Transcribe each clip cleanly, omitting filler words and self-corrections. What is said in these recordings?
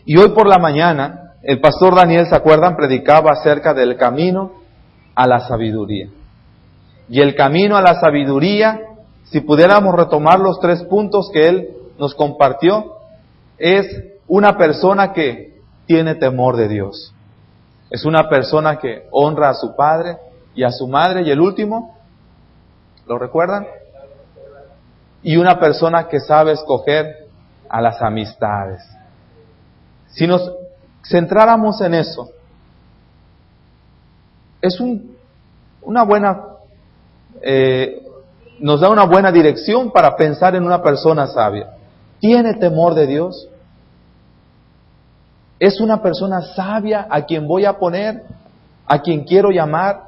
Y hoy por la mañana, el pastor Daniel, ¿se acuerdan? Predicaba acerca del camino a la sabiduría. Y el camino a la sabiduría, si pudiéramos retomar los 3 puntos que él nos compartió, es una persona que tiene temor de Dios. Es una persona que honra a su padre y a su madre. Y el último, ¿lo recuerdan? Y una persona que sabe escoger a las amistades. Si nos centráramos en eso, es una buena, nos da una buena dirección para pensar en una persona sabia. ¿Tiene temor de Dios? ¿Es una persona sabia a quien voy a poner, a quien quiero llamar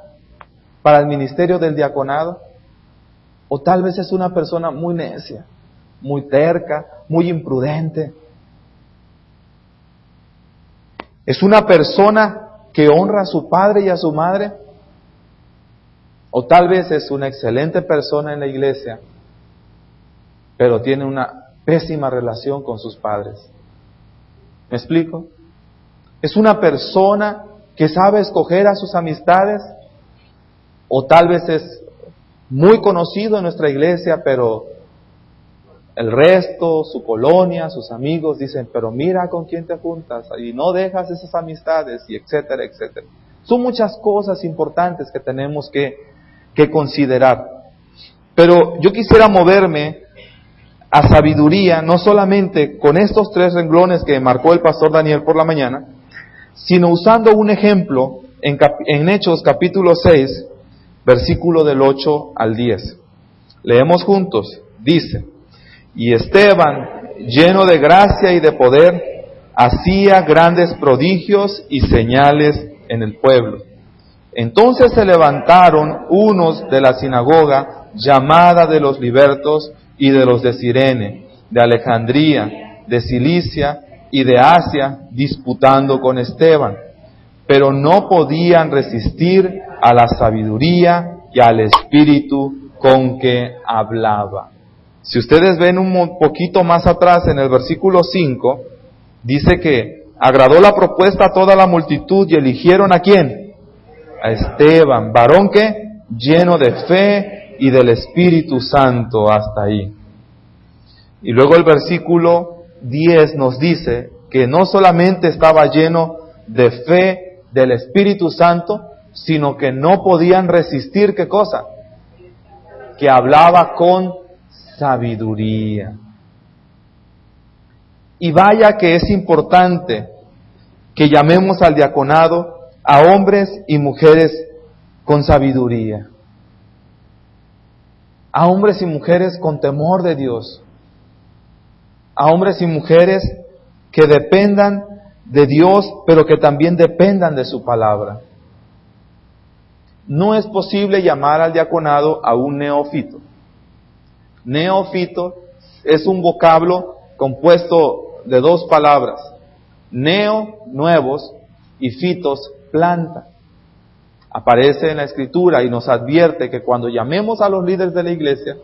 para el ministerio del diaconado? O tal vez es una persona muy necia, muy terca, muy imprudente. ¿Es una persona que honra a su padre y a su madre? O tal vez es una excelente persona en la iglesia, pero tiene una pésima relación con sus padres. ¿Me explico? ¿Es una persona que sabe escoger a sus amistades? O tal vez es muy conocido en nuestra iglesia, pero el resto, su colonia, sus amigos dicen, pero mira con quién te juntas y no dejas esas amistades, y etcétera, etcétera. Son muchas cosas importantes que tenemos que considerar. Pero yo quisiera moverme a sabiduría, no solamente con estos 3 renglones que marcó el pastor Daniel por la mañana, sino usando un ejemplo en Hechos capítulo 6, versículo del 8 al 10. Leemos juntos. Dice: y Esteban, lleno de gracia y de poder, hacía grandes prodigios y señales en el pueblo. Entonces se levantaron unos de la sinagoga llamada de los libertos y de los de Cirene, de Alejandría, de Cilicia y de Asia, disputando con Esteban, pero no podían resistir a la sabiduría y al espíritu con que hablaba. Si ustedes ven un poquito más atrás en el versículo 5, dice que agradó la propuesta a toda la multitud y eligieron ¿a quién? A Esteban, varón que lleno de fe y del Espíritu Santo, hasta ahí. Y luego el versículo 10 nos dice que no solamente estaba lleno de fe del Espíritu Santo, sino que no podían resistir, ¿qué cosa? Que hablaba con sabiduría. Y vaya que es importante que llamemos al diaconado a hombres y mujeres con sabiduría, a hombres y mujeres con temor de Dios, a hombres y mujeres que dependan de Dios, pero que también dependan de su palabra. No es posible llamar al diaconado a un neófito. Neófito es un vocablo compuesto de 2 palabras. Neo, nuevos, y fitos, planta. Aparece en la Escritura y nos advierte que cuando llamemos a los líderes de la iglesia,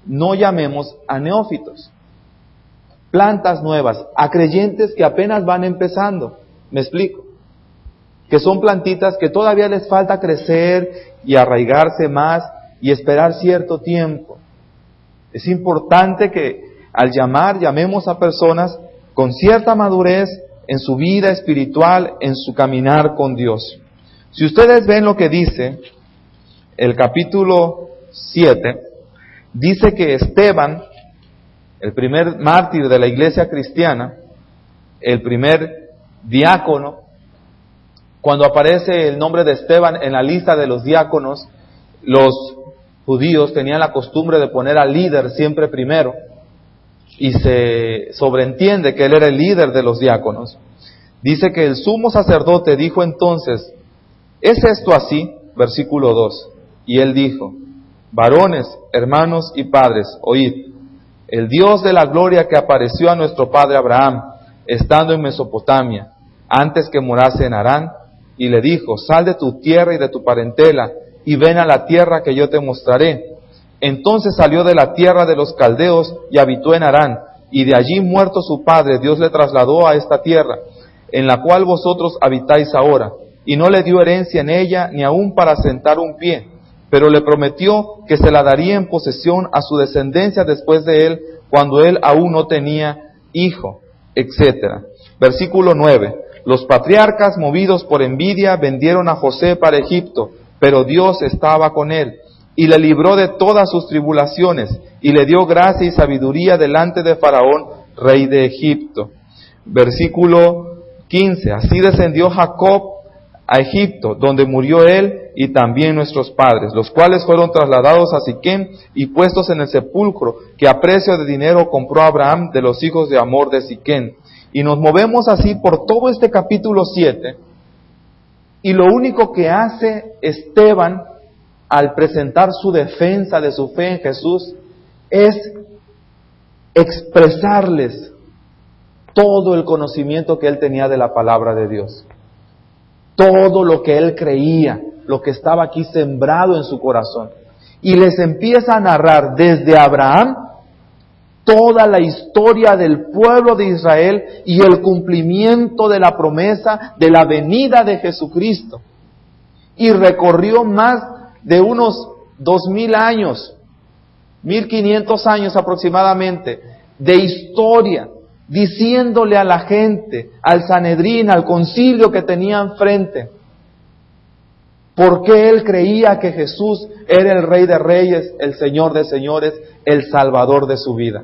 no llamemos a neófitos, plantas nuevas, a creyentes que apenas van empezando. ¿Me explico? Que son plantitas que todavía les falta crecer y arraigarse más y esperar cierto tiempo. Es importante que al llamemos a personas con cierta madurez en su vida espiritual, en su caminar con Dios. Si ustedes ven lo que dice el capítulo 7, dice que Esteban, el primer mártir de la iglesia cristiana, el primer diácono, cuando aparece el nombre de Esteban en la lista de los diáconos, los judíos tenían la costumbre de poner al líder siempre primero, y se sobreentiende que él era el líder de los diáconos. Dice que el sumo sacerdote dijo entonces: ¿es esto así? Versículo 2. Y él dijo: varones, hermanos y padres, oíd. El Dios de la gloria que apareció a nuestro padre Abraham, estando en Mesopotamia, antes que morase en Harán, y le dijo: sal de tu tierra y de tu parentela, y ven a la tierra que yo te mostraré. Entonces salió de la tierra de los caldeos y habitó en Harán, y de allí muerto su padre, Dios le trasladó a esta tierra, en la cual vosotros habitáis ahora, y no le dio herencia en ella, ni aun para sentar un pie, pero le prometió que se la daría en posesión a su descendencia después de él, cuando él aún no tenía hijo, etc. Versículo 9. Los patriarcas, movidos por envidia, vendieron a José para Egipto, pero Dios estaba con él, y le libró de todas sus tribulaciones, y le dio gracia y sabiduría delante de Faraón, rey de Egipto. Versículo 15. Así descendió Jacob a Egipto, donde murió él y también nuestros padres, los cuales fueron trasladados a Siquem y puestos en el sepulcro que a precio de dinero compró Abraham de los hijos de Hamor de Siquem. Y nos movemos así por todo este capítulo 7, y lo único que hace Esteban al presentar su defensa de su fe en Jesús es expresarles todo el conocimiento que él tenía de la palabra de Dios. Todo lo que él creía, lo que estaba aquí sembrado en su corazón. Y les empieza a narrar desde Abraham toda la historia del pueblo de Israel y el cumplimiento de la promesa de la venida de Jesucristo. Y recorrió más de unos 2000 años, 1500 años aproximadamente, de historia, diciéndole a la gente, al Sanedrín, al concilio que tenían frente, por qué él creía que Jesús era el Rey de Reyes, el Señor de Señores, el Salvador de su vida.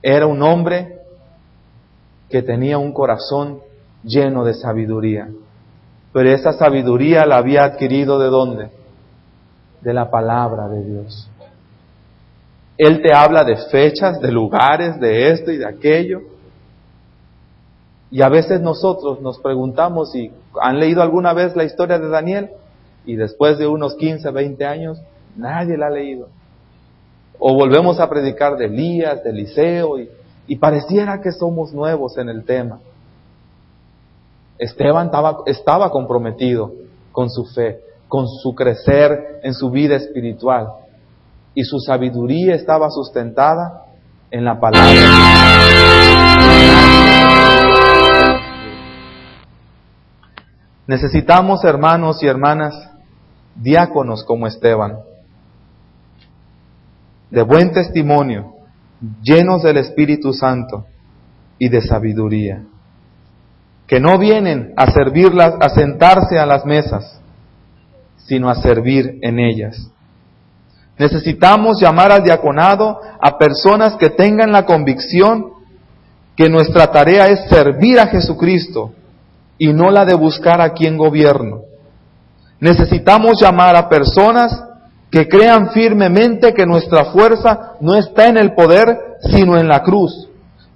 Era un hombre que tenía un corazón lleno de sabiduría, pero esa sabiduría la había adquirido ¿de dónde? De la palabra de Dios. Él te habla de fechas, de lugares, de esto y de aquello. Y a veces nosotros nos preguntamos si han leído alguna vez la historia de Daniel, y después de unos 15, 20 años, nadie la ha leído. O volvemos a predicar de Elías, de Eliseo, y pareciera que somos nuevos en el tema. Esteban estaba comprometido con su fe, con su crecer en su vida espiritual. Y su sabiduría estaba sustentada en la palabra. Necesitamos, hermanos y hermanas, diáconos como Esteban, de buen testimonio, llenos del Espíritu Santo y de sabiduría, que no vienen a servirlas, a sentarse a las mesas, sino a servir en ellas. Necesitamos llamar al diaconado a personas que tengan la convicción que nuestra tarea es servir a Jesucristo y no la de buscar a quien gobierno. Necesitamos llamar a personas que crean firmemente que nuestra fuerza no está en el poder, sino en la cruz,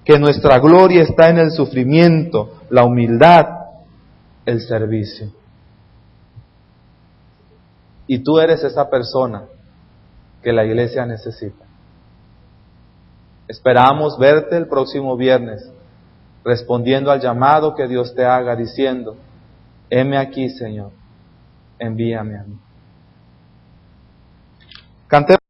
que nuestra gloria está en el sufrimiento, la humildad, el servicio. Y tú eres esa persona que la iglesia necesita. Esperamos verte el próximo viernes, respondiendo al llamado que Dios te haga, diciendo: heme aquí, Señor, envíame a mí. Cantemos.